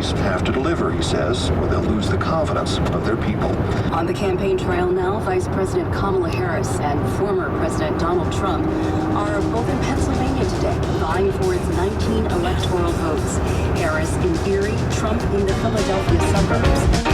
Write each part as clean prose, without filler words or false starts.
parties have to deliver, he says, or they'll lose the confidence of their people. On the campaign trail now, Vice President Kamala Harris and former President Donald Trump are both in Pennsylvania today, vying for its 19 electoral votes. Harris in Erie, Trump in the Philadelphia suburbs.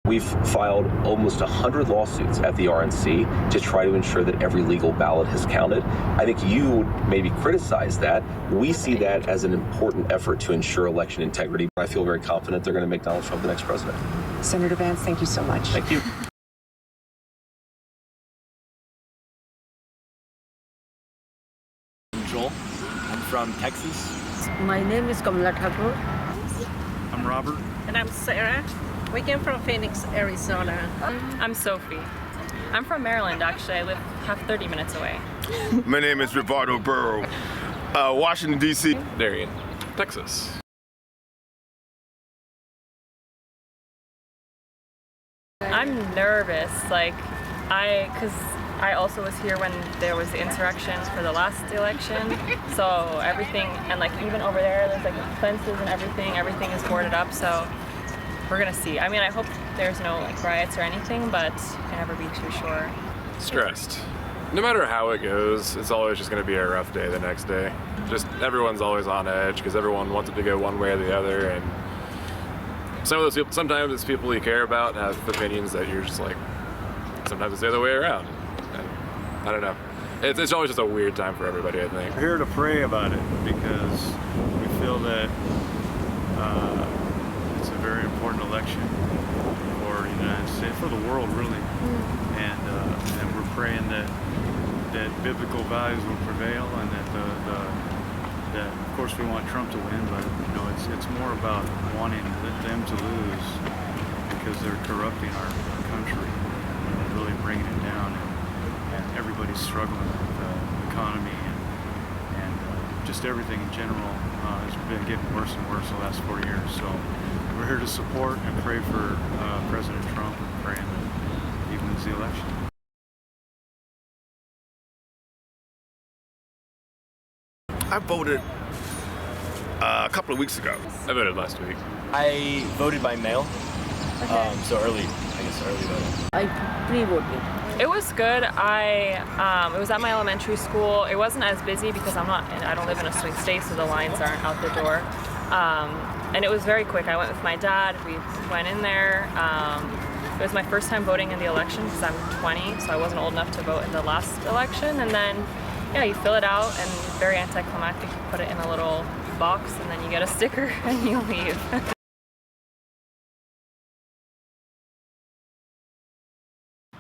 We've filed almost 100 lawsuits at the RNC to try to ensure that every legal ballot has counted. I think you would maybe criticize that. We see that as an important effort to ensure election integrity. I feel very confident they're going to make Donald Trump the next president. Senator Vance, thank you so much. Thank you. I'm Joel. I'm from Texas. My name is Kamala Thakur. I'm Robert. And I'm Sarah. We came from Phoenix, Arizona. I'm Sophie. I'm from Maryland, actually. I live 30 minutes away. My name is Ricardo Burrow. Washington, D.C. Darien, Texas. I'm nervous, because I also was here when there was the insurrections for the last election. So everything, and even over there, there's fences and everything is boarded up, so we're gonna see. I mean, I hope there's no riots or anything, but you can never be too sure. Stressed. No matter how it goes, it's always just gonna be a rough day the next day. Just everyone's always on edge because everyone wants it to go one way or the other, and some of those people, sometimes it's people you care about and have opinions that you're just sometimes it's the other way around. And I don't know. It's always just a weird time for everybody, I think. We're here to pray about it because we feel that it's a very important election for the United States, for the world really, and we're praying that biblical values will prevail, and that of course we want Trump to win, but it's more about wanting them to lose because they're corrupting our country, really bringing it down, and everybody's struggling with the economy and just everything in general has been getting worse and worse the last 4 years. So we're here to support and pray for President Trump, and praying that he wins the election. I voted a couple of weeks ago. I voted last week. I voted by mail, so early voting. I pre-voted. It was good. It was at my elementary school. It wasn't as busy because I don't live in a swing state, so the lines aren't out the door. And it was very quick. I went with my dad. We went in there. It was my first time voting in the election because I'm 20, so I wasn't old enough to vote in the last election. And then, you fill it out, and very anticlimactic. You put it in a little box, and then you get a sticker, and you leave.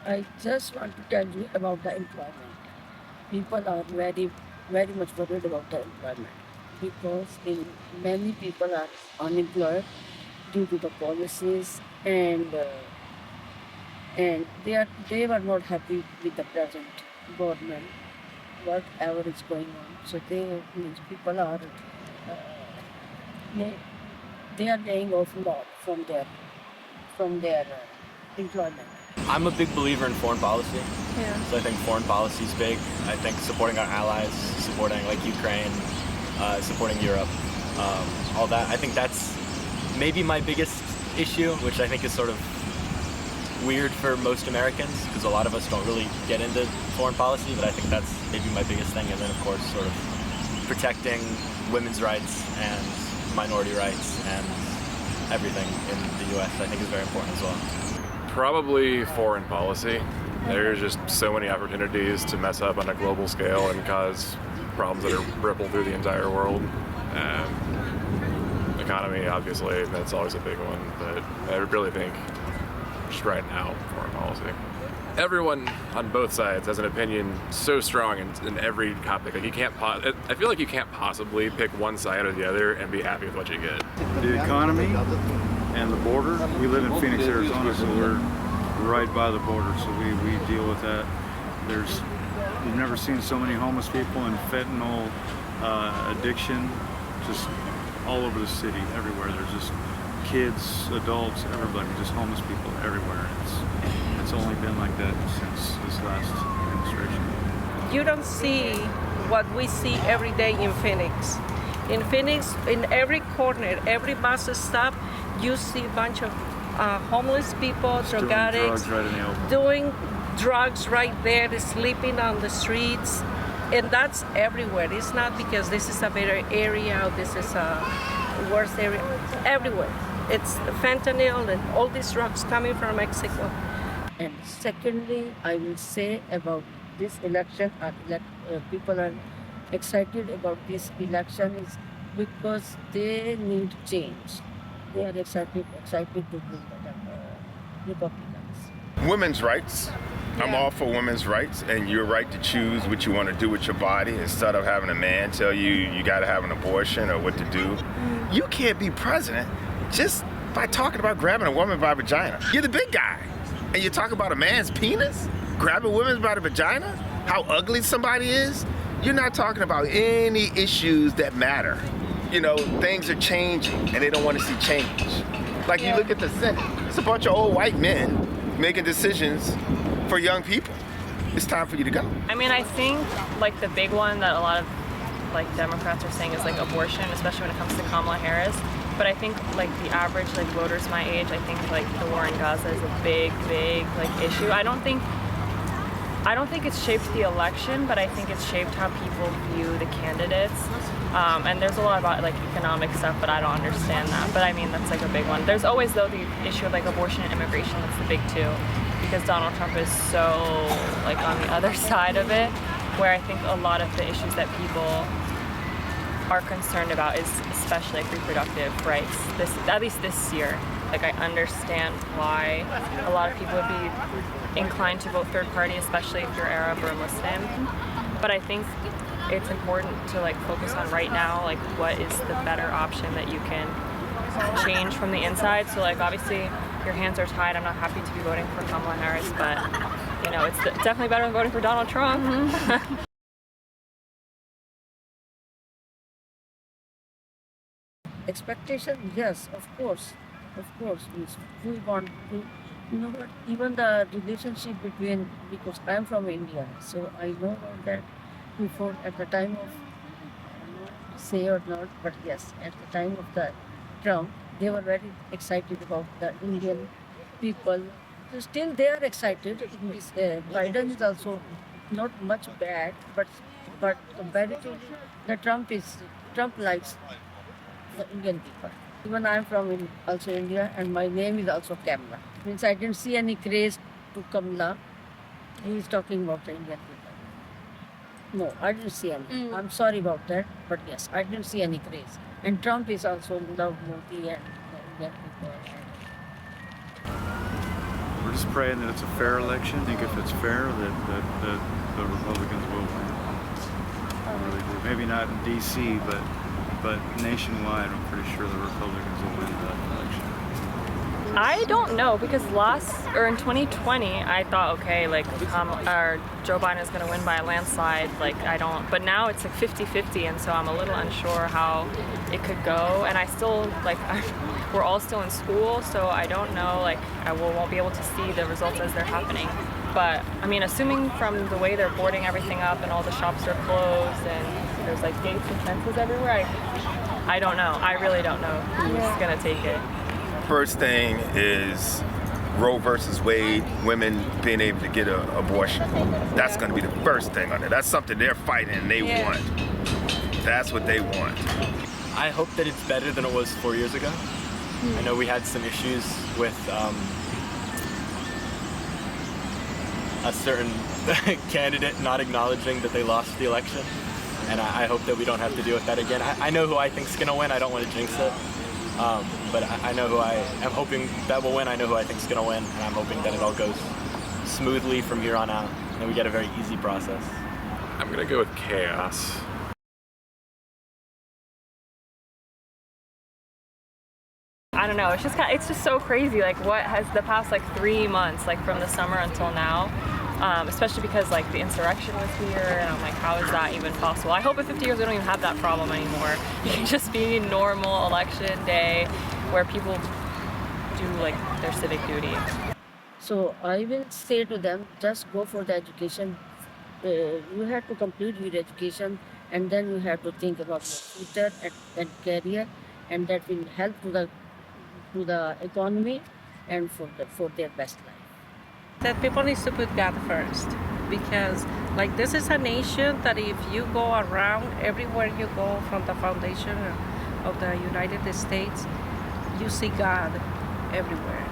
I just want to tell you about the employment. People are very, very much worried about the employment because many people are unemployed due to the policies, and they were not happy with the present government, whatever is going on. So people are they are laying off a lot from their employment. I'm a big believer in foreign policy. Yeah. So I think foreign policy is big. I think supporting our allies, supporting Ukraine, supporting Europe, all that. I think that's maybe my biggest issue, which I think is sort of weird for most Americans because a lot of us don't really get into foreign policy, but I think that's maybe my biggest thing. And then of course sort of protecting women's rights and minority rights and everything in the US I think is very important as well. Probably foreign policy. There's just so many opportunities to mess up on a global scale and cause problems that are ripple through the entire world. Economy, obviously, that's always a big one, but I really think just right now, foreign policy. Everyone on both sides has an opinion so strong in every topic. Like you can't, I feel like you can't possibly pick one side or the other and be happy with what you get. The economy and the border. We live in Phoenix, Arizona, so we're right by the border, so we deal with that. We've never seen so many homeless people and fentanyl addiction, just all over the city, everywhere. There's just kids, adults, everybody, just homeless people everywhere. It's only been like that since this last administration. You don't see what we see every day in Phoenix. In Phoenix, in every corner, every bus stop, you see a bunch of homeless people, drug addicts, doing drugs right there, sleeping on the streets. And that's everywhere. It's not because this is a better area or this is a worse area. Everywhere. It's fentanyl and all these drugs coming from Mexico. And secondly, I will say about this election, people are excited about this election is because they need change. They are excited to be Republicans. Women's rights. I'm all for women's rights and your right to choose what you want to do with your body instead of having a man tell you you got to have an abortion or what to do. You can't be president just by talking about grabbing a woman by vagina. You're the big guy. And you talk about a man's penis? Grabbing women by the vagina? How ugly somebody is? You're not talking about any issues that matter. You know, things are changing and they don't want to see change. Like you look at the Senate, it's a bunch of old white men making decisions for young people. It's time for you to go. I mean, I think like the big one that a lot of like Democrats are saying is like abortion, especially when it comes to Kamala Harris. But I think like the average like voters my age, I think like the war in Gaza is a big like issue. I don't think it's shaped the election, but I think it's shaped how people view the candidates. And there's a lot about like economic stuff, but I don't understand that. But I mean, that's like a big one. There's always though the issue of like abortion and immigration. That's the big two, because Donald Trump is so like on the other side of it, where I think a lot of the issues that people are concerned about is especially like reproductive rights. At least this year, like I understand why a lot of people would be inclined to vote third party, especially if you're Arab or Muslim. But I think it's important to like focus on right now, like what is the better option that you can change from the inside. So like obviously your hands are tied. I'm not happy to be voting for Kamala Harris, but you know, it's definitely better than voting for Donald Trump. Expectation, yes, of course. We want to, you know what, even the relationship between, because I'm from India, so I know that before, at the time of, say or not, but yes, at the time of the Trump, they were very excited about the Indian people. So still they are excited. Biden is also not much bad, but comparatively, the Trump likes the Indian people. Even I'm from also India, and my name is also Kamala. Means I didn't see any craze to Kamala. He is talking about the Indian people. No, I didn't see any. I'm sorry about that, but yes, I didn't see any craze. And Trump is also love Modi and the Indian people. We're just praying that it's a fair election. I think if it's fair, that the Republicans will win. I really do. Maybe not in D.C., but nationwide, I'm pretty sure the Republicans will win that election. I don't know, because in 2020, I thought, okay, like Joe Biden is going to win by a landslide. Like but now it's like 50-50, and so I'm a little unsure how it could go. And I still we're all still in school, so I don't know. Like I won't be able to see the results as they're happening. But I mean, assuming from the way they're boarding everything up and all the shops are closed and there's like gates and fences everywhere, I don't know. I really don't know who's going to take it. First thing is Roe versus Wade, women being able to get an abortion. That's going to be the first thing on it. That's something they're fighting and they want. That's what they want. I hope that it's better than it was 4 years ago. I know we had some issues with a certain candidate not acknowledging that they lost the election. And I hope that we don't have to deal with that again. I know who I think's gonna win. I don't want to jinx it. But I know who I am hoping that will win. I know who I think's gonna win. And I'm hoping that it all goes smoothly from here on out. And we get a very easy process. I'm gonna go with chaos. I don't know. It's just so crazy. Like, what has the past 3 months, from the summer until now, especially because the insurrection was here, and I'm like, how is that even possible? I hope in 50 years we don't even have that problem anymore. You can just be a normal election day where people do their civic duty. So I will say to them, just go for the education. You have to complete your education, and then you have to think about your future and career, and that will help to the economy and for their best life. That people need to put God first, because this is a nation that if you go around everywhere you go from the foundation of the United States, you see God everywhere.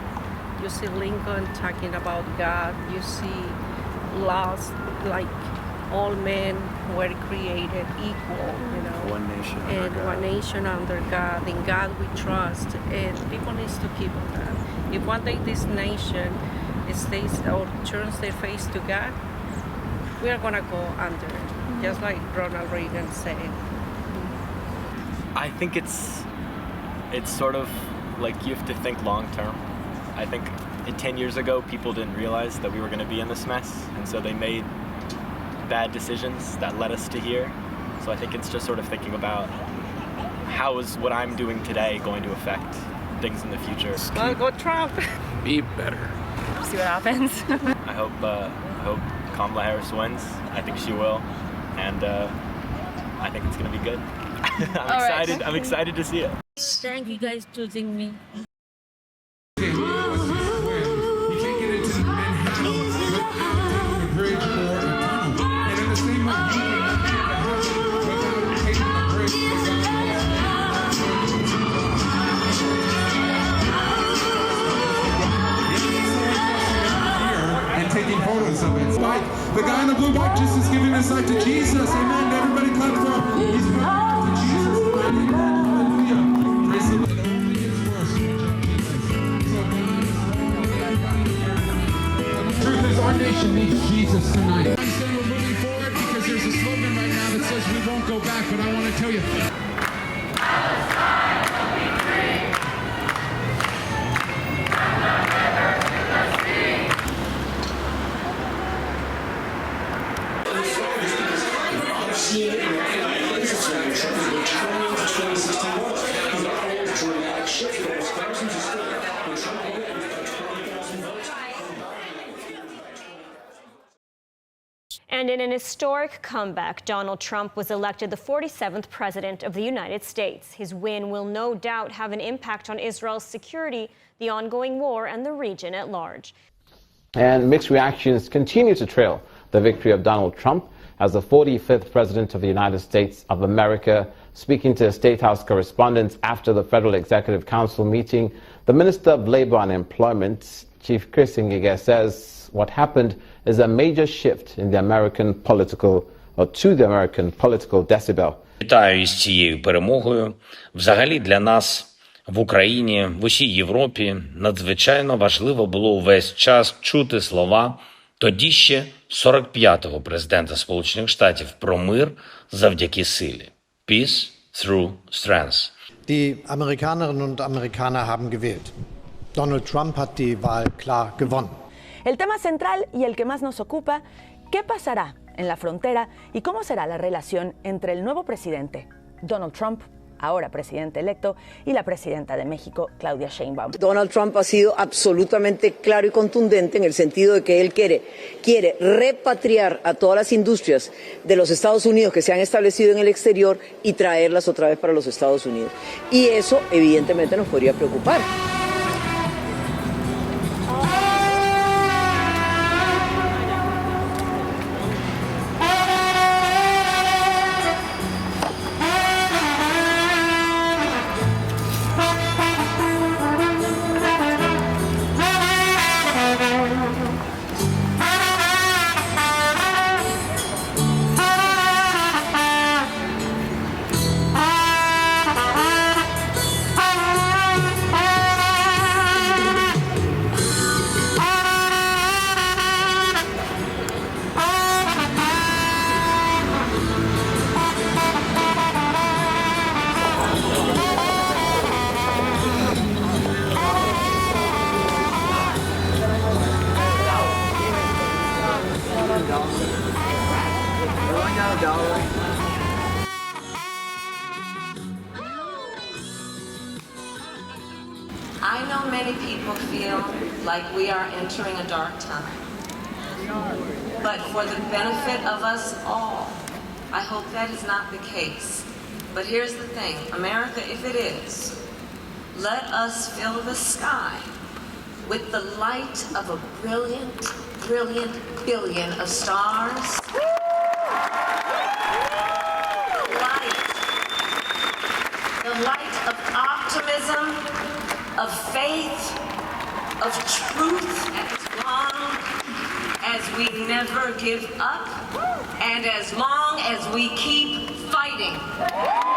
You see Lincoln talking about God. You see laws all men were created equal, One nation under and God. one nation under God. In God we trust, and people need to keep on that. If one day this nation stays or turns their face to God, we are gonna go under, just like Ronald Reagan said. I think it's sort of you have to think long term. I think 10 years ago people didn't realize that we were going to be in this mess, and so they made bad decisions that led us to here. So I think it's just sort of thinking about how is what I'm doing today going to affect things in the future. Well, go Trump. Be better. See what happens. I hope Kamala Harris wins. I think she will, and I think it's going to be good. I'm excited. I'm excited to see it. Thank you guys for choosing me. Taking photos of it. The guy in the blue white just is giving his life to Jesus. Amen. Everybody clap for him. He's giving his life to Jesus. Amen. Hallelujah. Praise the Lord. It only gets worse. The truth is, our nation needs Jesus tonight. I'm saying we're moving forward because there's a slogan right now that says we won't go back, but I want to tell you. And in an historic comeback, Donald Trump was elected the 47th president of the United States. His win will no doubt have an impact on Israel's security, the ongoing war, and the region at large. And mixed reactions continue to trail the victory of Donald Trump as the 45th president of the United States of America. Speaking to State House correspondents after the Federal Executive Council meeting, the Minister of Labor and Employment, Chief Chris Ngige, says what happened is a major shift in the American political decibel. Вітаю із цією перемогою. Взагалі для нас в Україні, в усій Європі надзвичайно важливо було увесь час чути слова тоді ще 45-го президента Сполучених Штатів про мир завдяки силі. Peace through strength. Die Amerikanerinnen und Amerikaner haben gewählt. Donald Trump hat die Wahl klar gewonnen. El tema central y el que más nos ocupa, ¿qué pasará en la frontera y cómo será la relación entre el nuevo presidente, Donald Trump, ahora presidente electo, y la presidenta de México, Claudia Sheinbaum? Donald Trump ha sido absolutamente claro y contundente en el sentido de que él quiere repatriar a todas las industrias de los Estados Unidos que se han establecido en el exterior y traerlas otra vez para los Estados Unidos. Y eso evidentemente nos podría preocupar. I know many people feel like we are entering a dark time. But for the benefit of us all, I hope that is not the case. But here's the thing, America, if it is, let us fill the sky with the light of a brilliant, brilliant billion of stars. The light of optimism, of faith, of truth, as long as we never give up and as long as we keep fighting.